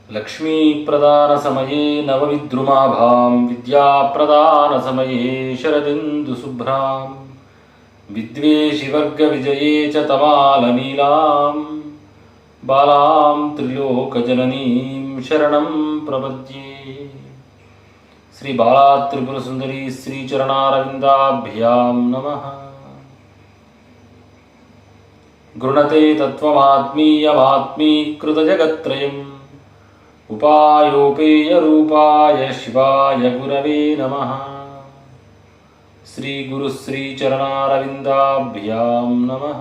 लक्ष्मीप्रदानसमये नवविद्रुमाभां विद्याप्रदानसमये शरदिन्दुशुभ्रां विद्वेषिवर्गविजये च तमालनीलां बालां त्रिलोकजननीं शरणं प्रपद्ये। श्री बाला त्रिपुरसुंदरी श्रीचरणारविन्दाभ्यां नमः। गृणते तत्त्वमात्मीयमात्मीकृतजगत्त्रयम् उपायोपेयरूपाय शिवाय गुरवे नमः। श्री गुरु श्री चरणारविन्दाभ्यां नमः।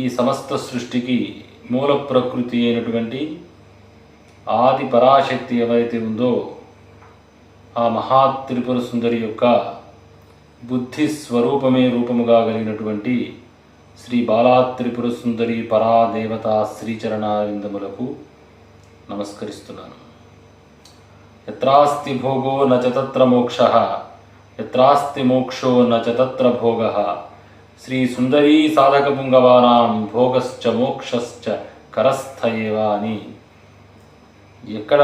ఈ సమస్త సృష్టికి మూల ప్రకృతి అయినటువంటి ఆది పరాశక్తి ఎవరైతే ఉందో ఆ మహా త్రిపుర సుందరి యొక్క బుద్ధి స్వరూపమే రూపముగా కలిగినటువంటి శ్రీ బాలా త్రిపుర సుందరి పరాదేవత శ్రీచరణారవిందములకు నమస్కరిస్తున్నాను. యత్రాస్తి భోగో న చ తత్ర మోక్షః, యత్రాస్తి మోక్షో న చ తత్ర భోగః. శ్రీ సుందరీ సాధక పుంగవానాం భోగశ్చ మోక్షశ్చ కరస్థ ఏవ అని. ఎక్కడ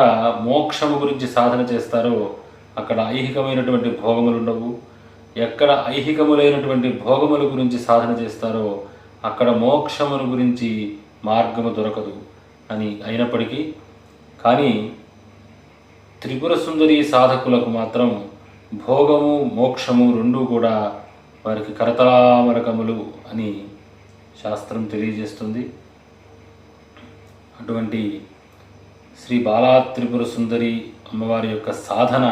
మోక్షము గురించి సాధన చేస్తారో అక్కడ ఐహికమైనటువంటి భోగములు ఉండవు. ఎక్కడ ఐహికములైనటువంటి భోగముల గురించి సాధన చేస్తారో అక్కడ మోక్షమును గురించి మార్గము దొరకదు అని అయినప్పటికీ కానీ త్రిపుర సుందరి సాధకులకు మాత్రం భోగము మోక్షము రెండూ కూడా వారికి కరతలామరకములు అని శాస్త్రం తెలియజేస్తుంది. అటువంటి శ్రీ బాలా త్రిపుర సుందరి అమ్మవారి యొక్క సాధన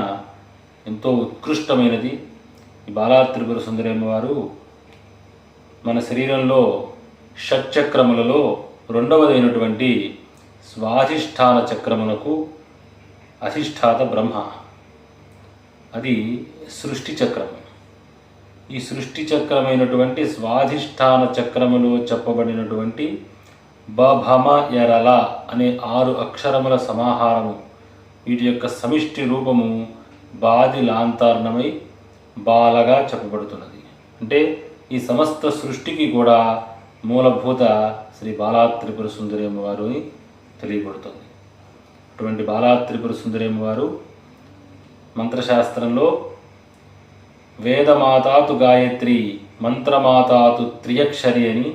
ఎంతో ఉత్కృష్టమైనది. ఈ బాలా త్రిపుర సుందరి అమ్మవారు మన శరీరంలో షట్చక్రములలో రెండవదైనటువంటి స్వాధిష్టాన చక్రమునకు అధిష్టాత బ్రహ్మ. అది సృష్టి చక్రము. ఈ సృష్టి చక్రమైనటువంటి స్వాధిష్టాన చక్రములో చెప్పబడినటువంటి బభమ ఎరల అనే 6 అక్షరముల సమాహారము, వీటి యొక్క సమిష్టి రూపము బాది లాంతర్ణమై బాలగా చెప్పబడుతున్నది. అంటే ఈ సమస్త సృష్టికి కూడా మూలభూత శ్రీ బాలా త్రిపుర సుందరి అమ్మవారు అని తెలియబడుతుంది. అటువంటి బాలా త్రిపుర సుందరి అమ్మవారు మంత్రశాస్త్రంలో వేదమాతాతు గాయత్రి, మంత్రమాతాతు త్రియక్షరి అని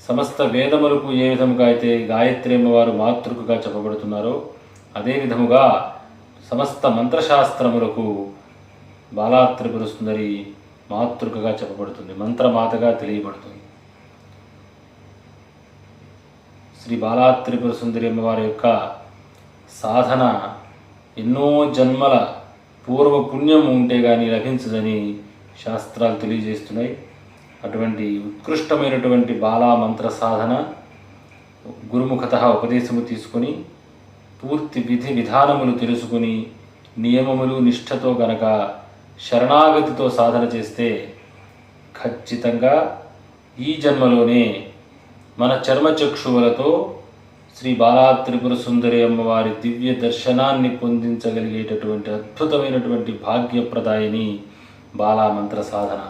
సమస్త వేదములకు ఏ విధముగా అయితే గాయత్రి అమ్మవారు మాతృకగా చెప్పబడుతున్నారో అదే విధముగా సమస్త మంత్రశాస్త్రములకు బాలా త్రిపుర సుందరి మాతృకగా చెప్పబడుతుంది, మంత్రమాతగా తెలియబడుతుంది. శ్రీ బాలా త్రిపుర సుందరి అమ్మవారి యొక్క సాధన ఎన్నో జన్మల పూర్వ పుణ్యం ఉంటే కానీ లభించదని శాస్త్రాలు తెలియజేస్తున్నాయి. అటువంటి ఉత్కృష్టమైనటువంటి బాలా మంత్ర సాధన గురుముఖత ఉపదేశము తీసుకొని పూర్తి విధి విధానములు తెలుసుకుని నియమములు నిష్ఠతో గనక శరణాగతితో సాధన చేస్తే ఖచ్చితంగా ఈ జన్మలోనే మన చర్మచక్షువులతో శ్రీ బాలా త్రిపుర సుందరి అమ్మవారి దివ్య దర్శనాన్ని పొందించగలిగేటటువంటి అద్భుతమైనటువంటి భాగ్యప్రదాయిని బాలా మంత్ర సాధన.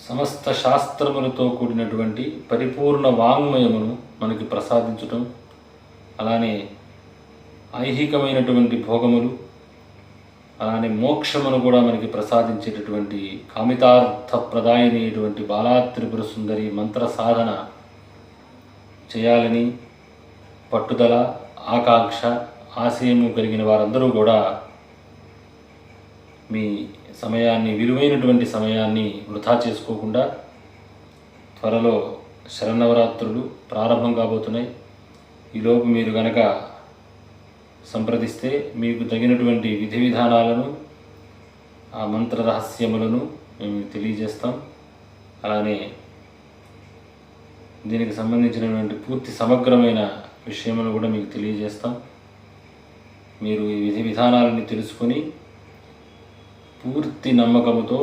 సమస్త శాస్త్రములతో కూడినటువంటి పరిపూర్ణ వాంగ్మయమును మనకి ప్రసాదించటం, అలానే ఐహికమైనటువంటి భోగములు, అలానే మోక్షమును కూడా మనకి ప్రసాదించేటటువంటి కామితార్థ ప్రదాయినటువంటి బాలా త్రిపుర సుందరి మంత్ర సాధన చేయాలని పట్టుదల, ఆకాంక్ష, ఆశయము కలిగిన వారందరూ కూడా మీ సమయాన్ని, విలువైనటువంటి సమయాన్ని వృధా చేసుకోకుండా త్వరలో శరన్నవరాత్రులు ప్రారంభం కాబోతున్నాయి. ఈలోపు మీరు గనక సంప్రదిస్తే మీకు తగినటువంటి విధి విధానాలను, ఆ మంత్ర రహస్యములను మేము తెలియజేస్తాం. అలానే దీనికి సంబంధించినటువంటి పూర్తి సమగ్రమైన విషయమును కూడా మీకు తెలియజేస్తాం. మీరు ఈ విధి విధానాలని తెలుసుకొని పూర్తి నమ్మకముతో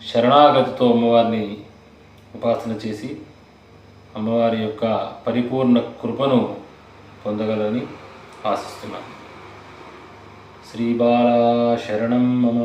శరణాగతితో అమ్మవారిని ఉపాసన చేసి అమ్మవారి యొక్క పరిపూర్ణ కృపను పొందగలని ఆశిస్తున్నాను. శ్రీ బాలా శరణం మమ.